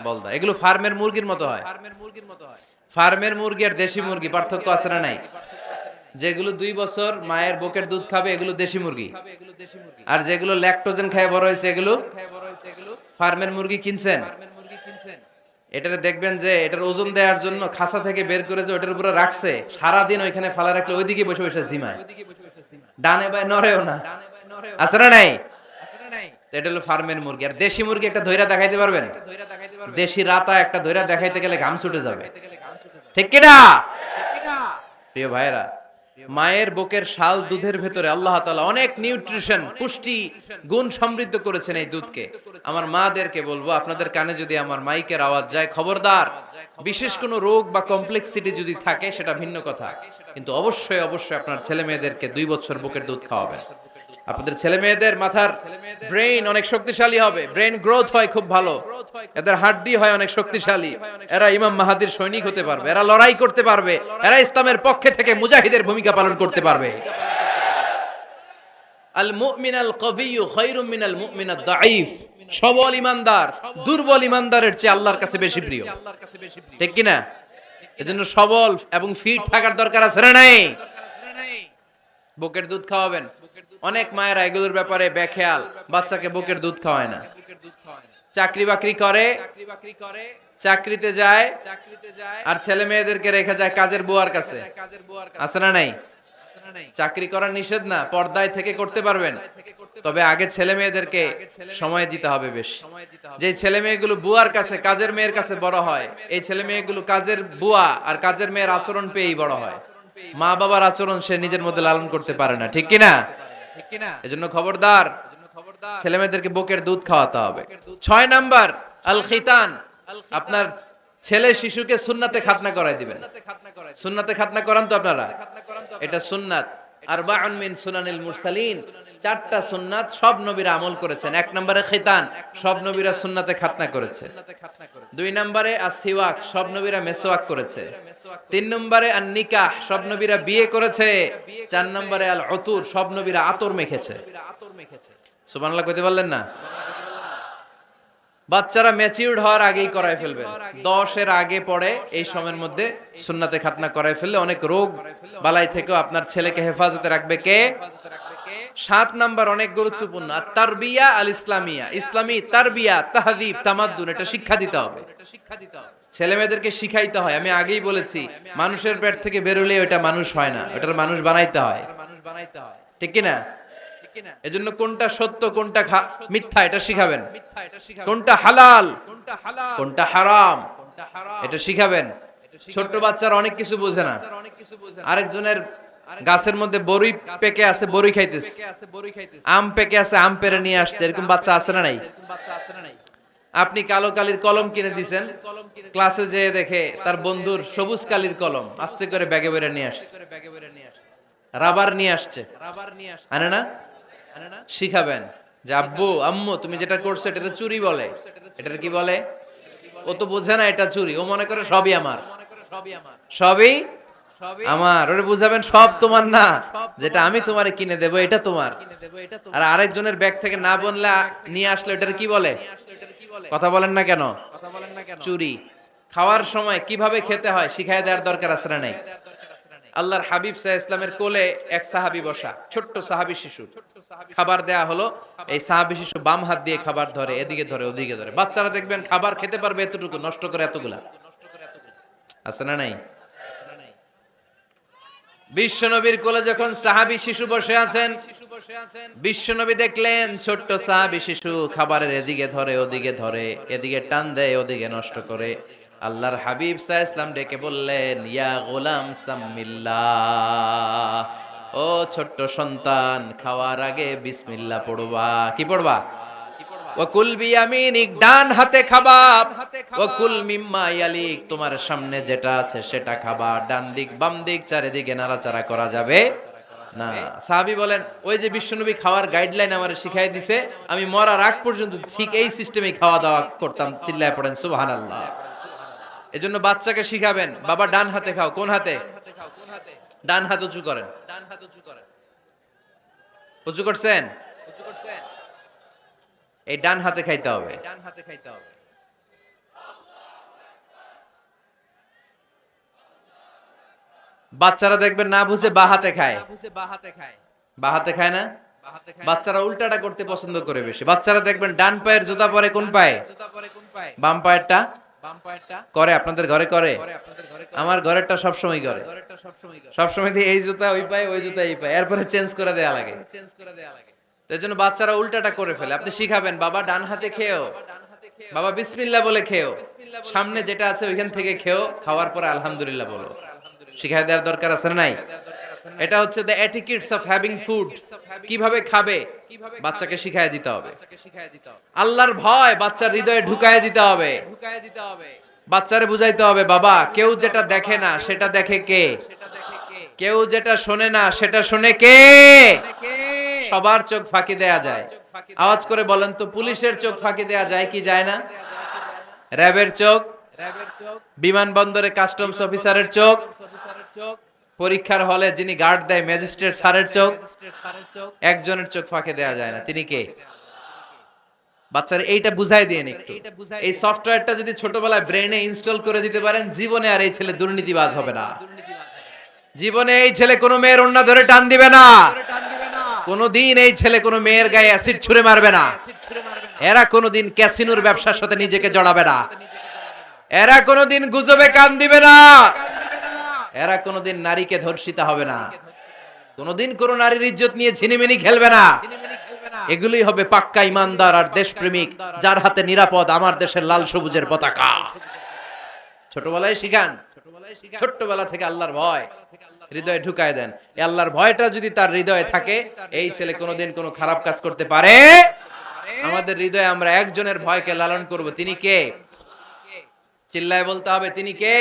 বলদা। এগুলো ফার্মের মুরগির মতো হয়। ফার্মের মুরগি আর দেশি মুরগি পার্থক্য আছে না নাই? যেগুলো 2 বছর মায়ের বুকের দুধ খাবে এগুলো দেশি মুরগি, আর যেগুলো ল্যাকটোজেন খেয়ে বড় হয়েছে এগুলো ফার্মের মুরগি। কিনছেন? এটারে দেখবেন যে এটার ওজন দেওয়ার জন্য খাসা থেকে বের করে যে ওটার উপরে রাখছে, সারাদিন ওইখানে ফালা রাখলে ওইদিকে বসে বসে জিমায়, ডানে বাই নড়েও না। আছে না নাই? এটা হলো ফার্মের মুরগি। আর দেশি মুরগি একটা ধইরা দেখাইতে পারবেন? দেশি রাতা একটা ধইরা দেখাইতে গেলে ঘাম ছুটে যাবে, ঠিক কি না? প্রিয় ভাইরা, মায়ের বুকের শাল দুধের ভেতরে আল্লাহ তাআলা অনেক নিউট্রিশন, পুষ্টি গুণ সমৃদ্ধ করেছেন এই দুধকে। আমার মাদেরকে বলবো, আপনাদের কানে যদি আমার মাইকের আওয়াজ যায়, খবরদার, বিশেষ কোনো রোগ বা কমপ্লেক্সিটি যদি থাকে সেটা ভিন্ন কথা, কিন্তু অবশ্যই অবশ্যই আপনার ছেলে মেয়েদেরকে 2 বছর বুকের দুধ খাওয়াবেন। আপনাদের ছেলে মেয়েদের মাথার ব্রেইন অনেক শক্তিশালী হবে, ব্রেইন গ্রোথ হয় খুব ভালো, এদের হাড্ডি হয় অনেক শক্তিশালী, এরা ইমাম মাহাদির সৈনিক হতে পারবে, এরা লড়াই করতে পারবে, এরা ইসলামের পক্ষে থেকে মুজাহিদের ভূমিকা পালন করতে পারবে। আল মুমিন আল কবিয়্যু খায়রুম মিনাল মুমিন আদ দাঈফ। সবল ইমানদার দুর্বল ইমানদারের চেয়ে আল্লাহর কাছে বেশি প্রিয়, ঠিক কি না? এজন্য সবল এবং ফিট থাকার দরকার আছে না নাই? বুকের দুধ খাওয়াবেন। অনেক মায়েরা এগুলোর ব্যাপারে বেখেয়াল, বাচ্চাকে বুকের দুধ খাওয়ায় না। চাকরি বাকরি করে, চাকরিতে যায়, আর ছেলে মেয়েদেরকে রেখে যায় কাজের বুয়ার কাছে। আছে না নাই? চাকরি করা নিষেধ না, পর্দায় থেকে করতে পারবেন, তবে আগে ছেলে মেয়েদেরকে সময় দিতে হবে বেশ। যে ছেলে মেয়েগুলো বুয়ার কাছে, কাজের মেয়ের কাছে বড় হয়, এই ছেলে মেয়েগুলো কাজের বুয়া আর কাজের মেয়ের আচরণ পেয়েই বড় হয়। মা বাবার আচরণ সে নিজের মধ্যে লালন করতে পারে না, ঠিক কিনা? এজন্য খবরদার, ছেলে মেয়েদেরকে বুকের দুধ খাওয়াতে হবে। 6 নাম্বার আল খিতান। আপনার ছেলে শিশুকে সুন্নাতে খাতনা করাই দিবেন। সুন্নাতে খাতনা করান তো আপনারা? এটা সুন্নাত। আরবাউন মিন সুনানিল মুরসালিন, 4টা সুন্নাত সব নবীরা আমল করেছেন। 1 নম্বরে খিতান, সব নবীরা সুন্নাতে খাতনা করেছে। 2 নম্বরে আসসিওয়াক, সব নবীরা মেসওয়াক করেছে। 3 নম্বরে আন নিকাহ, সব নবীরা বিয়ে করেছে। 4 নম্বরে আল উতুর, সব নবীরা আতর মেখেছে। সুবহানাল্লাহ কইতে পারলেন না? বাচ্চারা ম্যাচিউরড হওয়ার আগেই করায় ফেলবেন। 10 এর আগে পড়ে এই সময়ের মধ্যে সুন্নাতে খাতনা করায় ফেললে অনেক রোগ বালাই থেকেও আপনার ছেলেকে হেফাজতে রাখবে কে? 7 নাম্বার অনেক গুরুত্বপূর্ণ, তারবিয়া আল ইসলামিয়া। ইসলামী তারবিয়া, তাহযীব, তামাদ্দুন, এটা শিক্ষা দিতে হবে। ছেলে মেয়েদেরকে শিখাইতে হয়। আমি আগেই বলেছি, মানুষের পেট থেকে বেরোলে ওটা মানুষ হয় না, ওটার মানুষ বানাইতে হয়, ঠিক কি না? এজন্য কোনটা সত্য কোনটা মিথ্যা এটা শিখাবেন, কোনটা হালাল কোনটা হারাম এটা শিখাবেন। ছোট্ট বাচ্চারা অনেক কিছু বোঝে না। আরেকজনের গাছের মধ্যে বড়ই পেকে আছে, বড়ই খাইতেছে, আম পেকে আছে, আম পেরে নিয়ে আসছে, এরকম বাচ্চা আছে না নাই? আপনি কালো কালির কলম কিনে দিছেন, ক্লাসে যেয়ে দেখে তার বন্ধুর সবুজ কালির কলম আস্তে করে ব্যাগে বেরে নিয়ে আসছে, রাবার নিয়ে আসছে, আনে না? শিখাবেন যে আব্বু আম্মু তুমি যেটা করছো এটা চুরি বলে, এটা কি বলে? ও তো বোঝে না এটা চুরি, ও মনে করে সবই আমার, সবই আমার। ওরে বুঝাবেন সব তোমার না, যেটা আমি তোমারে কিনে দেবো এটা তোমার। আর আরেকজনের ব্যাগ থেকে না বললে নিয়ে আসলে এটার কি বলে? কথা বলেন না কেন? চুরি। খাওয়ার সময় কিভাবে খেতে হয় শিখায় দেওয়ার দরকার আছে না নাই? আল্লাহর হাবিব সাল্লাল্লাহু আলাইহি ওয়াসাল্লামের কোলে এক সাহাবী বসা, ছোট্ট সাহাবী শিশু, খাবার দেয়া হলো। এই সাহাবী শিশু বাম হাত দিয়ে খাবার ধরে, এদিকে ধরে ওদিকে ধরে। বাচ্চারা দেখবেন খাবার খেতে পারবে এতটুকু, নষ্ট করে এতগুলা, আছে না নাই? বিশ্বনবীর কোলে যখন সাহাবী শিশু বসে আছেন, বিশ্বনবী দেখলেন ছোট্ট সাহাবী শিশু খাবারের এদিকে ধরে ওদিকে ধরে, এদিকে টান দেয় ওদিকে নষ্ট করে। আল্লাহর হাবিব সাল্লাল্লাহু আলাইহি ওয়াসাল্লাম ডেকে বললেন, ইয়া গোলাম সাম্মিল্লাহ, ও ছোট্ট সন্তান খাওয়ার আগে বিসমিল্লাহ পড়বা। কি পড়বা? ওয়াকুল বিয়ামিনিক, ডান হাতে খাবা। ওয়াকুল মিম্মা ইয়ালিক, তোমার সামনে যেটা আছে সেটা খাবা। ডান দিক বাম দিক চারিদিকে নাড়াচাড়া করা যাবে না। সাহাবী বলেন, ওই যে বিশ্বনবী খাওয়ার গাইডলাইন আমারে শিখাই দিছে, আমি মরার আগ পর্যন্ত ঠিক এই সিস্টেমে খাওয়া দাওয়া করতাম। চিল্লায় পড়েন সুবহানাল্লাহ। এজন্য বাচ্চাকে শিখাবেন, বাবা ডান হাতে খাও। কোন হাতে? ডান হাত উঁচু করেন। উঁচু করছেন? এই ডান হাতে খাইতে হবে। বাচ্চারা দেখবেন না বুঝে বা হাতে খায়, বা হাতে খায় না। বাচ্চারা উল্টাটা করতে পছন্দ করে বেশি। বাচ্চারা দেখবেন ডান পায়ের জুতা পরে কোন পায়ে? বাম পায়েরটা করে। আপনাদের ঘরে করে? আমার ঘরেরটা সবসময় করে। সবসময় দিয়ে এই জুতা ওই পায়ে, ওই জুতা এই পায়ে, এরপরে চেঞ্জ করে দেয়া লাগে। এর জন্য বাচ্চারা উল্টাটা করে ফেলে। আপনি শিখাবেন, বাবা ডান হাতে খেও, বাবা বিসমিল্লাহ বলে খেও, সামনে যেটা আছে ওইখান থেকে খেও, খাওয়ার পরে আলহামদুলিল্লাহ বলো। শিখাই দেওয়ার দরকার আছে না নাই? এটা হচ্ছে the etiquettes of having food. কিভাবে খাবে বাচ্চাকে শিখাই দিতে হবে। আল্লাহর ভয় বাচ্চার হৃদয়ে ঢুকায় দিতে হবে। বাচ্চারে বুঝাইতে হবে, বাবা কেউ যেটা দেখে না সেটা দেখে কে? কেউ যেটা শোনে না সেটা শোনে কে? সবার চোখ ফাঁকি দেয়া যায়। আওয়াজ করে বলেন তো, পুলিশের চোখ ফাঁকি দেয়া যায় কি যায় না? র্যাবের চোখ, বিমানবন্দরে কাস্টমস অফিসারের চোখ, পরীক্ষার হলে যিনি গার্ড দেয় ম্যাজিস্ট্রেট স্যারের চোখ, একজনের চোখ ফাঁকি দেয়া যায় না। তিনি কে? বাচ্চারা এইটা বুঝাই দিয়ে একটু। এই সফটওয়্যারটা যদি ছোটবেলায় ব্রেনে ইনস্টল করে দিতে পারেন, জীবনে আর এই ছেলে দুর্নীতিবাজ হবে না। জীবনে এই ছেলে কোনো মেয়ের ওড়না ধরে টান দিবে না। কোনদিন এই ছেলে কোনো মেয়ের গায়ে অ্যাসিড ছুঁড়ে মারবে না। এরা কোনদিন ক্যাসিনোর ব্যবসার সাথে নিজেকে জড়াবে না। এরা কোনদিন গুজবে কান দিবে না। এরা কোনদিন নারীকে ধর্ষিতা হবে না। কোনদিন কোন নারীর ইজ্জত নিয়ে ছিনিমিনি খেলবে না। এগুলোই হবে পাক্কা ইমানদার আর দেশপ্রেমিক, যার হাতে নিরাপদ আমার দেশের লাল সবুজের পতাকা। ছোটবেলায় শিখান, ছোট্টবেলা থেকে আল্লাহর ভয় হৃদয়ে ঢুকায় দেন। এই আল্লাহর ভয়টা যদি তার হৃদয়ে থাকে, এই ছেলে কোনোদিন কোনো খারাপ কাজ করতে পারে। আমাদের হৃদয়ে আমরা একজনের ভয়কে লালন করব। তিনি কে? চিল্লায় বলতে হবে, তিনি কে?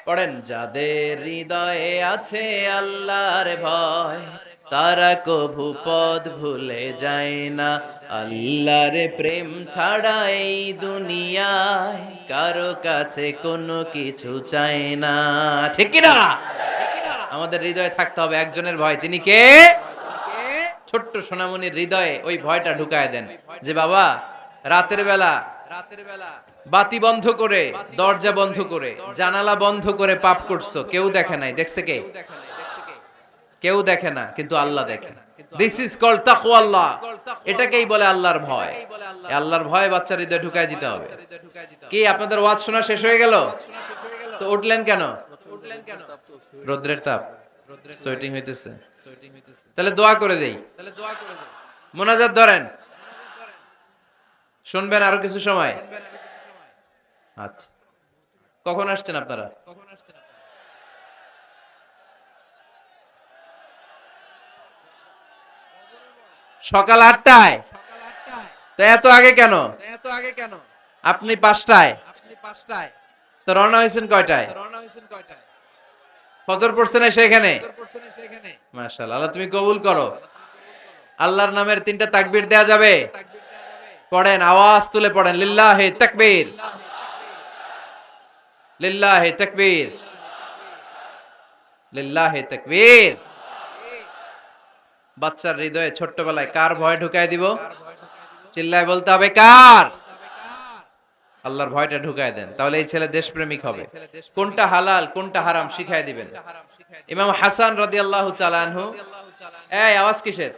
পড়েন, যাদের হৃদয়ে আছে আল্লাহর ভয়, তারা কভু পথ ভুলে যায় না। আল্লাহর প্রেম ছাড়া এই দুনিয়ায় কারো কাছে কোনো কিছু চায় না। ঠিক কি না? আমাদের হৃদয়ে থাকতে হবে একজনের ভয়। তিনি কে? ছোট্ট সোনামণির হৃদয়ে ওই ভয়টা ঢুকায় দেন যে বাবা রাতের বেলা বাতি বন্ধ করে, দরজা বন্ধ করে, জানালা বন্ধ করে পাপ করছো, কেউ দেখে নাই। দেখছে কে? কেউ দেখে না, কিন্তু আল্লাহ দেখে। দিস ইজ কল্ড তাকওয়াল্লাহ। এটাকেই বলে আল্লাহর ভয়। আল্লাহর ভয় বাচ্চার হৃদয়ে ঢুকায় দিতে হবে। কি আপনাদের ওয়াজ শোনা শেষ হয়ে গেল? তো উঠলেন কেন? রোদ্রের তাপ, সোয়েটিং হইতেছে। তাহলে দোয়া করে দেই, মোনাজাত ধরেন, শুনবেন আরো কিছু সময়। আচ্ছা, কখন আসছেন আপনারা? সকাল 8টায়। তো এত আগে কেন? আপনি 5টায়, তো রওনা হয়েছেন কয়টায়? ফজর পড়ছেন সেখানে? মাশাআল্লাহ, আল্লাহ তুমি কবুল করো। আল্লাহর নামের 3টা তাকবীর দেয়া যাবে? পড়েন, আওয়াজ তুলে পড়েন, লিল্লাহি তাকবীর, লিল্লাহি তাকবীর, লিল্লাহি তাকবীর। বাচ্চার হৃদয়ে ছোট্টবেলায় কার ভয় ঢুকায় দিব? চিল্লায় বলতে হবে কার? আল্লাহর ভয়টা ঢুকায় দেন, তাহলে এই ছেলে দেশপ্রেমিক হবে। কোনটা হালাল কোনটা হারাম শিখায় দিবেন। ইমাম হাসান রাদিয়াল্লাহু তাআলা আনহু, এই আওয়াজ কিসের?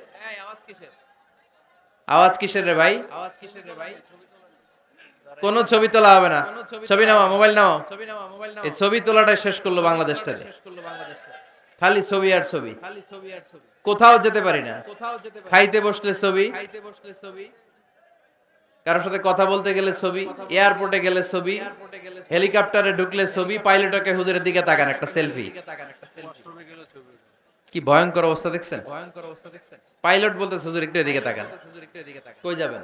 আওয়াজ কিসের রে ভাই? কোন ছবি তোলা হবে না। ছবি নাও, মোবাইল নাও। এই ছবি তোলাটা শেষ করলো বাংলাদেশটা, খালি ছবি আর ছবি। কোথাও যেতে পারি না, খাইতে বসলে ছবি, কারোর সাথে কথা বলতে গেলে ছবি, এয়ারপোর্টে গেলে ছবি, হেলিকপ্টারে ঢুকলে ছবি, পাইলটকে হুজুরের দিকে তাকান একটা সেলফি। কি ভয়ঙ্কর অবস্থা দেখছেন? পাইলট বলতে হুজুর একটু এদিকে তাকান। কই যাবেন?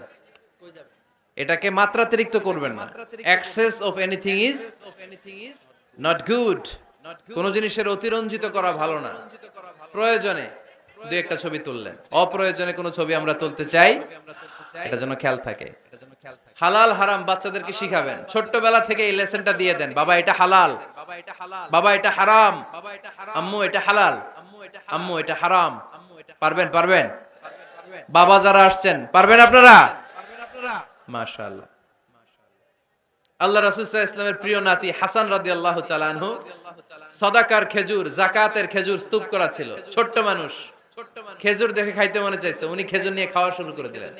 এটাকে মাত্রাতিরিক্ত করবেন না। Access of anything is not good. কোন জিনিসের অতিরঞ্জিত করা ভালো না। প্রয়োজনে দুই একটা ছবি তুললেন, অপ্রয়োজনে কোনো ছবি আমরা তুলতে চাই, এটা যেন খেয়াল থাকে। হালাল হারাম বাচ্চাদেরকে শিখাবেন, ছোট্টবেলা থেকে এই লেসনটা দিয়ে দেন। বাবা এটা হালাল, বাবা এটা হারাম, আম্মু এটা হালাল, আম্মু এটা হারাম। পারবেন? পারবেন? বাবা যারা আসছেন পারবেন আপনারা? মাশাআল্লাহ। আল্লাহ রাসূল সাল্লাল্লাহু আলাইহি ওয়াসাল্লামের প্রিয় নাতি হাসান রাদিয়াল্লাহু তাআলা আনহু সাদাকার খেজুর, যাকাতের খেজুর স্তূপ করা ছিল। ছোট্ট মানুষ, খেজুর দেখে খাইতে মনে চাইছে, উনি খেজুর নিয়ে খাওয়া শুরু করে দিলেন।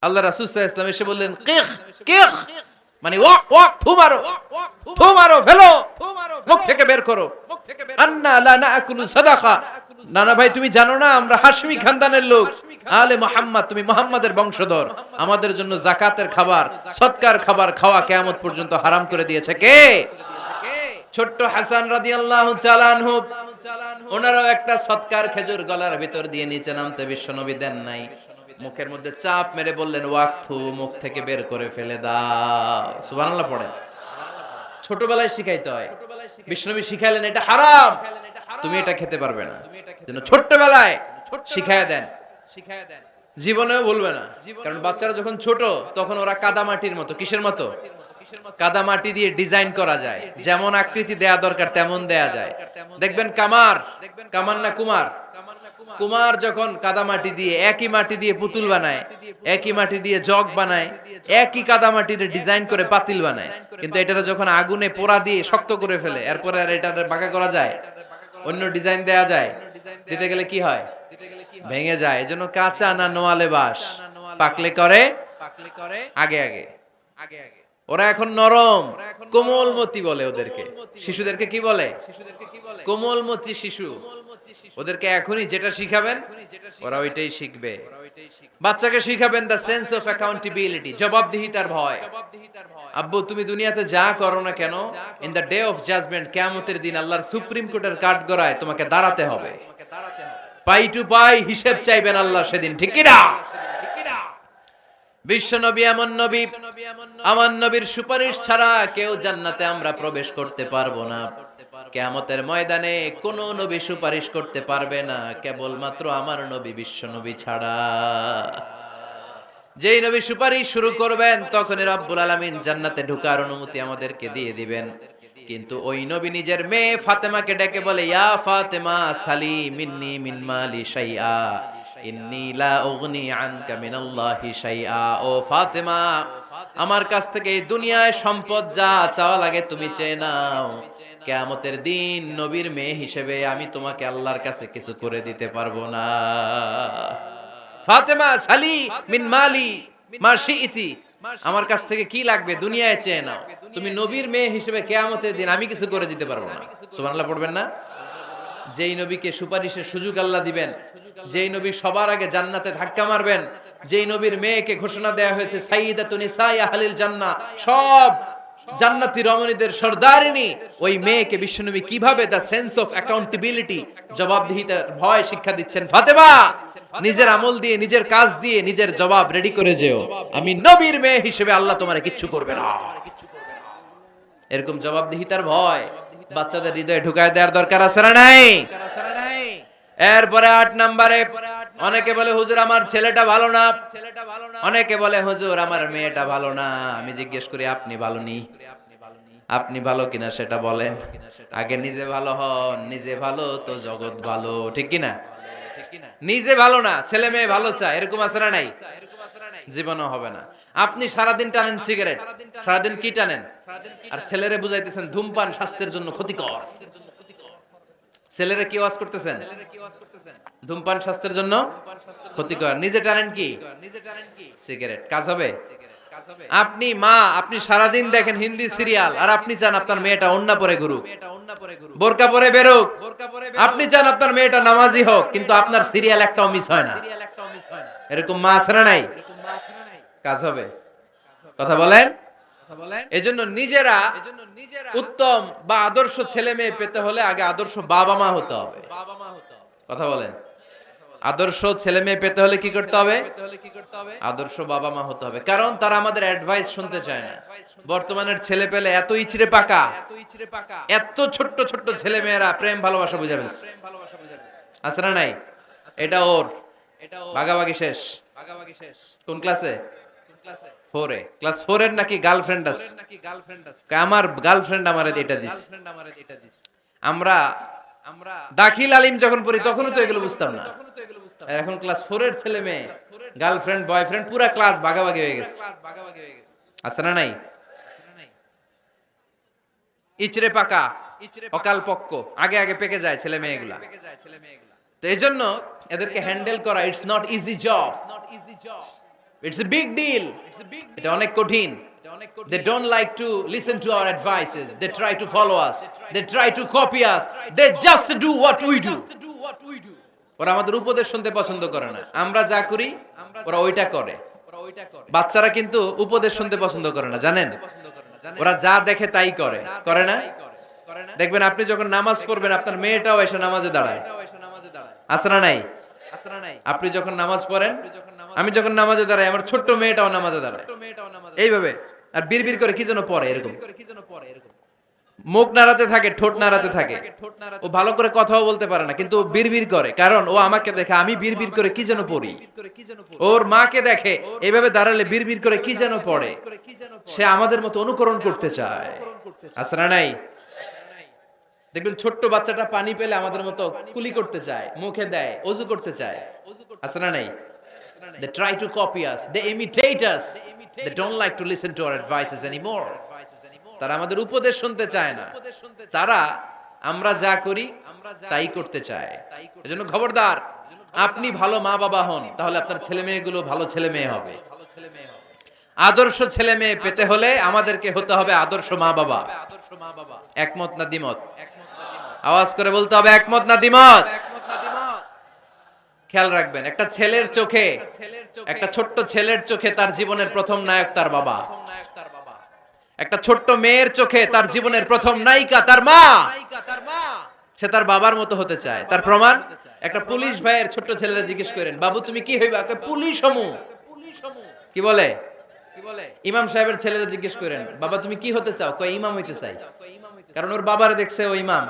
আল্লাহ রাসূল সাল্লাল্লাহু আলাইহি ওয়াসাল্লাম এসে বললেন, কিখ কিখ, মানে ওয়াক ওয়াক, থু মারো, থু মারো, ফেলো, মুখ থেকে বের করো। আন্না লা নাকুলু সাদাকা, নানা ভাই তুমি জানো না আমরা হাশমি খানদানের লোক, আলে মুহাম্মদ, তুমি মুহাম্মাদের বংশধর, আমাদের জন্য যাকাতের খাবার, সদকার খাবার খাওয়া কিয়ামত পর্যন্ত হারাম করে দিয়েছে কে? ছোট্ট হাসান রাদিয়াল্লাহু তাআলা আনহু, ওনারও একটা সদকার খেজুর গলার ভিতর দিয়ে নিচে নামতে বিশ্বনবী দেন নাই। মুখের মধ্যে চাপ মেরে বললেন ওয়াক্থু, মুখ থেকে বের করে ফেলে দাও। সুবহানাল্লাহ পড়েন। ছোটবেলায় শিখাইতে হয়। বিশ্বনবী শিখাইলেন এটা হারাম, তুমি এটা খেতে পারবে না, যেন ছোটবেলায় শিখায় দেন, জীবনেও ভুলবে না। কারণ বাচ্চারা যখন ছোট তখন ওরা কাদামাটির মতো। কিসের মতো? কাদামাটি দিয়ে ডিজাইন করা যায়, যেমন আকৃতি দেয়া দরকার তেমন দেয়া যায়। দেখবেন কামার, কামার না কুমার, কুমার যখন কাদামাটি দিয়ে, একই মাটি দিয়ে পুতুল বানায়, একই মাটি দিয়ে জগ বানায়, একই কাদামাটির ডিজাইন করে পাতিল বানায়, কিন্তু এটা যখন আগুনে পোড়া দিয়ে শক্ত করে ফেলে, এরপরে আর এটা বাঁকা করা যায়, অন্য ডিজাইন দেয়া যায়, দিতে গেলে কি হয়? ভেঙে যায়। এজন্য কাঁচা না নোয়ালে বাস, পাকলে করে আগে আগে। ওরা এখন নরম, কোমলমতি বলে ওদেরকে। শিশুদেরকে কি বলে? কোমলমতি শিশু। ওদেরকে এখনই যেটা শিখাবেন ওরা ওইটাই শিখবে। বাচ্চাকে শিখাবেন দ্য সেন্স অফ অ্যাকাউন্টেবিলিটি, জবাবদিহিতার ভয়। আব্বু তুমি দুনিয়াতে যা করো না কেন, in the day of judgement, কিয়ামতের দিন আল্লাহর সুপ্রিম কোর্টের কাঠগড়ায় তোমাকে দাঁড়াতে হবে। পাই টু পাই হিসেব চাইবেন আল্লাহ সেদিন, ঠিক কি না? বিশ্ব নবী এমন নবী, আমার নবীর সুপারিশ ছাড়া কেউ জান্নাতে আমরা প্রবেশ করতে পারবো না। কিয়ামতের ময়দানে কোন নবী সুপারিশ করতে পারবে না, কেবলমাত্র আমার নবী বিশ্ব নবী ছাড়া। যেই নবী সুপারিশ শুরু করবেন তখনই রব্বুল আলামিন জান্নাতে ঢোকার অনুমতি আমাদেরকে দিয়ে দিবেন। কিন্তু ওই নবী নিজের মেয়ে ফাতেমাকে ডেকে বলে, ইয়া ফাতেমা সালি মিন্নি মিন মালি শাইআ ইন্নী লা উগনি আনকা মিনাল্লাহি শাইআ। ও ফাতেমা, আমার কাছ থেকে এই দুনিয়ায় সম্পদ যা চাওয়া লাগে তুমি চেয়ে নাও, কিয়ামতের দিন নবীর মেয়ে হিসেবে আমি তোমাকে আল্লাহর কাছে কিছু করে দিতে পারবো না। ফাতেমা সালি মিন মালি মা শিইতি, আমার কাছ থেকে কি লাগবে দুনিয়ায় চেয়ে নাও, তুমি নবীর মেয়ে হিসেবে কিয়ামতের দিন আমি কিছু করে দিতে পারবো না। সুবহানাল্লাহ পড়বেন না? যেই নবীকে সুপারিশের সুযোগ আল্লাহ দিবেন, যেই নবী সবার আগে জান্নাতে ধাক্কা মারবেন, যেই নবীর মেয়েকে ঘোষণা দেয়া হয়েছে সাইয়্যিদাতুন নিসাই আহলিল জান্নাহ, সব জান্নাতি রমণীদের সর্দারিনী, ওই মেয়েকে বিশ্বনবী কিভাবে দা সেন্স অফ অ্যাকাউন্টেবিলিটি, জবাবদিহিতার ভয় শিক্ষা দিচ্ছেন। ফাতেমা, নিজের আমল দিয়ে, নিজের কাজ দিয়ে নিজের জবাব রেডি করে যেও, আমি নবীর মেয়ে হিসেবে আল্লাহ তোমারে কিচ্ছু করবে না। এরকম জবাবদিহিতার ভয় বাচ্চাদের হৃদয়ে ঢুকায় দেওয়ার দরকার আছে না নাই? এরপরে 8 নম্বরে, অনেকে বলে হুজুর আমার ছেলেটা ভালো না, অনেকে বলে হুজুর আমার মেয়েটা ভালো না। আমি জিজ্ঞেস করি আপনি ভালো নি? আপনি ভালো কিনা সেটা বলেন। আগে নিজে ভালো হন, নিজে ভালো তো জগৎ ভালো, ঠিক কিনা? নিজে ভালো না, ছেলে মেয়ে ভালো চায়, এরকম আছে না নাই? জীবনও হবে না। আপনি সারাদিন টানেন সিগারেট, সারাদিন কি টানেন, আর ছেলেরে বুঝাইতেছেন ধূমপান স্বাস্থ্যের জন্য ক্ষতিকর। ছেলেরে কি ওয়াজ করতেছেন? ধূমপান স্বাস্থ্যের জন্য ক্ষতিকর। নিজে টানেন কি? সিগারেট। কাজ হবে? আপনি মা, আপনি সারাদিন দেখেন হিন্দি সিরিয়াল, আর আপনি চান আপনার মেয়েটা ওন্না পরে ঘুরুক, বোরকা পরে বেরোক। আপনি চান আপনার মেয়েটা নামাজি হোক, কিন্তু আপনার সিরিয়াল একটাও মিস হয় না। এরকম মা আছে না নাই? কাজ হবে? কথা বলেন। এজন্য নিজেরা উত্তম বা আদর্শ ছেলে মেয়ে পেতে হলে আগে আদর্শ বাবা মা হতে হবে। কথা বলেন। আদর্শ ছেলে মেয়ে পেতে হলে কি করতে হবে? আদর্শ বাবা মা হতে হবে, কারণ তারা আমাদের অ্যাডভাইস শুনতে চায় না। বর্তমানের ছেলে পেলে এত ইচড়ে পাকা, এত ছোট্ট ছোট্ট ছেলে মেয়েরা প্রেম ভালোবাসা বুঝে ফেলছে। আছে না নাই? এটা ওর ভাগাভাগি শেষ। কোন ক্লাসে? 4 এ। ক্লাস 4 এর নাকি গার্লফ্রেন্ড আছে? আমার গার্লফ্রেন্ড আমারে এটা দিছে। আমরা দাখিল আলিম যখন পড়ি তখনও তো এগুলো বুঝতাম না। এখন ক্লাস 4 এর ছেলে মেয়ে গার্লফ্রেন্ড বয়ফ্রেন্ড পুরা ক্লাস ভাগাভাগি হয়ে গেছে। আছে না নাই? ইচড়ে পাকা, অকাল পক্ক, আগে আগে পেকে যায় ছেলে মেয়েগুলা। তো এইজন্য এদেরকে হ্যান্ডেল করা it's not easy job, it's a big deal. এটা অনেক কঠিন। They don't like to listen to our advices. They try to follow us. They try to copy us. They just do what we do. ওরা আমাদের উপদেশ শুনতে পছন্দ করে না। আমরা যা করি ওরা ওইটা করে। বাচ্চারা কিন্তু উপদেশ শুনতে পছন্দ করে না, জানেন? ওরা যা দেখে তাই করে, করে না? দেখবেন আপনি যখন নামাজ পড়বেন আপনার মেয়েটাও এসে নামাজে দাঁড়ায়। আছে না নাই? আপনি যখন নামাজ পড়েন, আমি যখন নামাজে দাঁড়াই, আমার ছোট্ট মেয়েটাও নামাজে দাঁড়ায় এইভাবে, আর বিড়বিড় করে কি যেন পড়ে। এরকম মুখ নাড়াতে থাকে, ঠোঁট নাড়াতে থাকে। ও ভালো করে কথাও বলতে পারে না, কিন্তু বিড়বিড় করে, কারণ ও আমাকে দেখে আমি বিড়বিড় করে কি যেন পড়ি। ওর মাকে দেখে এইভাবে দাঁড়ালে বিড়বিড় করে কি যেন পড়ে। সে আমাদের মতো অনুকরণ করতে চায়। আছে না নাই? দেখবেন ছোট্ট বাচ্চাটা পানি পেলে আমাদের মতো কুলি করতে চায়, মুখে দেয়, ওযু করতে চায়। আছে না নাই? They try to copy us, they imitate us, they don't like to listen to our advices anymore. তারা আমাদের উপদেশ শুনতে চায় না, তারা আমরা যা করি তাই করতে চায়। এজন্য খবরদার, আপনি ভালো মা বাবা হন, তাহলে আপনার ছেলে মেয়েগুলো ভালো ছেলে মেয়ে হবে। আদর্শ ছেলে মেয়ে পেতে হলে আমাদেরকে হতে হবে আদর্শ মা বাবা। একমত না দ্বিমত? আওয়াজ করে বলতে হবে একমত না দ্বিমত? খেয়াল রাখবেন, একটা ছেলের চোখে, একটা ছোট্ট ছেলের চোখে তার জীবনের প্রথম নায়ক তার বাবা। একটা ছোট্ট মেয়ের চোখে তার জীবনের প্রথম নায়িকা তার মা। সে তার বাবার মতো হতে চায়। তার প্রমাণ, একটা পুলিশ ভাইয়ের ছোট্ট ছেলেরা জিজ্ঞেস করেন, বাবু তুমি কি হইবা? পুলিশ হমু। কি বলে? ইমাম সাহেবের ছেলেরা জিজ্ঞেস করেন, বাবা তুমি কি হতে চাও? কয় ইমাম হইতে চাই। কারণ ওর বাবারে দেখছে ও ইমাম।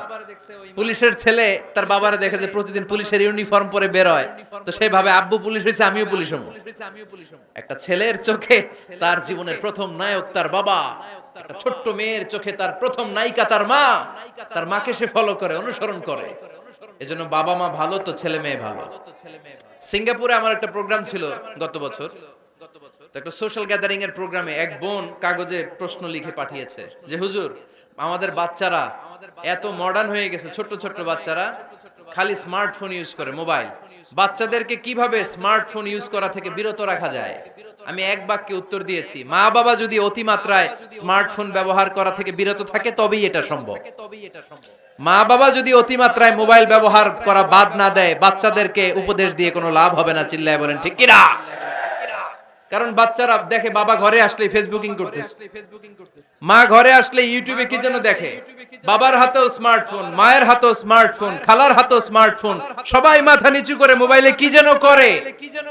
পুলিশের ছেলে তার বাবারে দেখে যে প্রতিদিন পুলিশের ইউনিফর্ম পরে বের হয়, তো সে ভাবে আব্বু পুলিশ হয়েছে, আমিও পুলিশ হবো। একটা ছেলের চোখে তার জীবনের প্রথম নায়ক তার বাবা, একটা ছোট্ট মেয়ের চোখে তার প্রথম নায়িকা তার মা। তার মাকে সে ফলো করে, অনুসরণ করে। এজন্য বাবা মা ভালো তো ছেলে মেয়ে ভালো। সিঙ্গাপুরে আমার একটা প্রোগ্রাম ছিল গত বছর। একটা সোশ্যাল গ্যাদারিং এর প্রোগ্রামে এক বোন কাগজে প্রশ্ন লিখে পাঠিয়েছে যে হুজুর, আমাদের বাচ্চারা এত মডার্ন হয়ে গেছে, ছোট্ট ছোট্ট বাচ্চারা খালি স্মার্টফোন ইউজ করে, মোবাইল। বাচ্চাদেরকে কিভাবে স্মার্টফোন ইউজ করা থেকে বিরত রাখা যায়? আমি এক বাক্যে উত্তর দিয়েছি, মা বাবা যদি অতিমাত্রায় স্মার্টফোন ব্যবহার করা থেকে বিরত থাকে তবেই এটা সম্ভব। মা বাবা যদি অতিমাত্রায় মোবাইল ব্যবহার করা বাদ না দেয়, বাচ্চাদেরকে উপদেশ দিয়ে কোনো লাভ হবে না। চিল্লায় বলেন ঠিক কিনা? কারণ বাচ্চারা দেখে বাবা ঘরে আসলে ফেসবুকিং করতেছে, মা ঘরে আসলে ইউটিউবে কি যেন দেখে, বাবার হাতেও স্মার্টফোন, মায়ের হাতেও স্মার্টফোন, খালার হাতেও স্মার্টফোন, সবাই মাথা নিচু করে মোবাইলে কি যেন করে।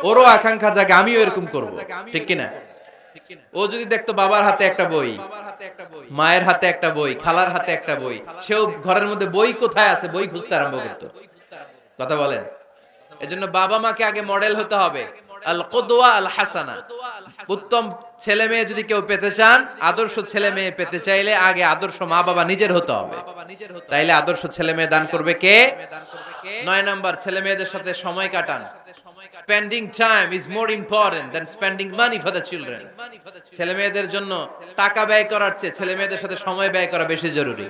ওরও আকাঙ্ক্ষা জাগে আমিও এরকম করব, ঠিক কিনা? ও যদি দেখতো বাবার হাতে একটা বই, মায়ের হাতে একটা বই, খালার হাতে একটা বই, সেও ঘরের মধ্যে বই কোথায় আছে বই খুঁজতে আরম্ভ করতো। কথা বলেন। এজন্য বাবা মাকে আগে মডেল হতে হবে, আল কুদওয়া আল হাসানা। উত্তম ছেলে মেয়ে যদি কেউ পেতে চান, আদর্শ ছেলে মেয়ে পেতে চাইলে আগে আদর্শ মা বাবা নিজের হতে হবে। তাইলে আদর্শ ছেলে মেয়ে দান করবে কে? 9 নাম্বার, ছেলে মেয়েদের সাথে সময় কাটান। Spending time is more important than spending money for the children. ছেলে মেয়েদের জন্য টাকা ব্যয় করার চেয়ে ছেলে মেয়েদের সাথে সময় ব্যয় করা বেশি জরুরি।